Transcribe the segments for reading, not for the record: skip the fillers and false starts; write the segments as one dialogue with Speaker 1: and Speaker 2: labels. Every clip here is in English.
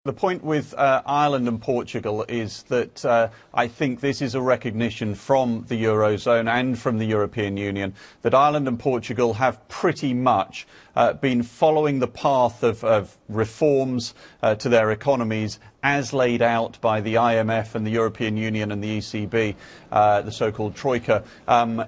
Speaker 1: The point with Ireland and Portugal is that I think this is a recognition from the Eurozone and from the European Union that Ireland and Portugal have pretty much been following the path of reforms to their economies as laid out by the IMF and the European Union and the ECB, the so-called Troika,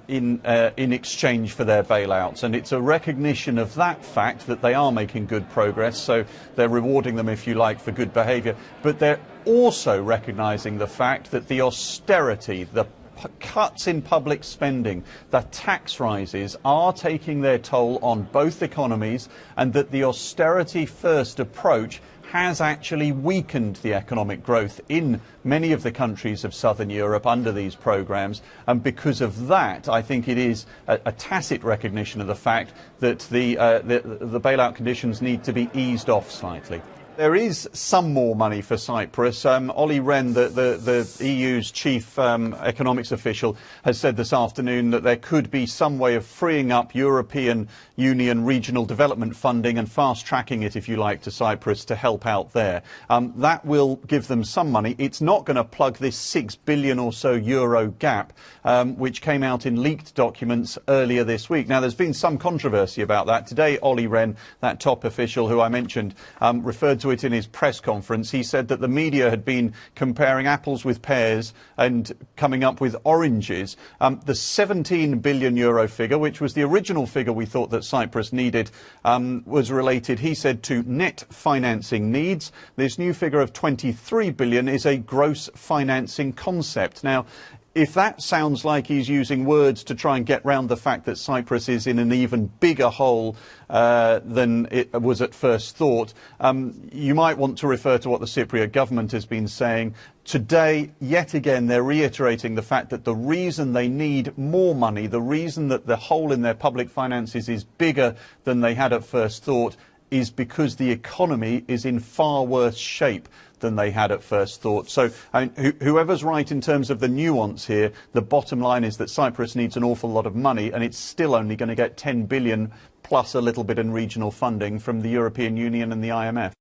Speaker 1: in exchange for their bailouts. And it's a recognition of that fact that they are making good progress, so they're rewarding them, if you like, for good behaviour. But they're also recognising the fact that the austerity, the cuts in public spending, the tax rises are taking their toll on both economies, and that the austerity first approach has actually weakened the economic growth in many of the countries of southern Europe under these programmes. And because of that, I think it is a tacit recognition of the fact that the bailout conditions need to be eased off slightly. There is some more money for Cyprus. Olli Rehn, the EU's chief economics official, has said this afternoon that there could be some way of freeing up European Union regional development funding and fast-tracking it, if you like, to Cyprus to help out there. That will give them some money. It's not going to plug this 6 billion or so euro gap, which came out in leaked documents earlier this week. Now, there's been some controversy about that. Today, Olli Rehn, that top official who I mentioned, referred to it in his press conference. He said that the media had been comparing apples with pears and coming up with oranges. The 17 billion euro figure, which was the original figure we thought that Cyprus needed, was related, he said, to net financing needs. This new figure of 23 billion is a gross financing concept. Now, if that sounds like he's using words to try and get round the fact that Cyprus is in an even bigger hole than it was at first thought, you might want to refer to what the Cypriot government has been saying. Today, yet again, they're reiterating the fact that the reason they need more money, the reason that the hole in their public finances is bigger than they had at first thought, is because the economy is in far worse shape than they had at first thought. So whoever's right in terms of the nuance here, the bottom line is that Cyprus needs an awful lot of money, and it's still only going to get 10 billion plus a little bit in regional funding from the European Union and the IMF.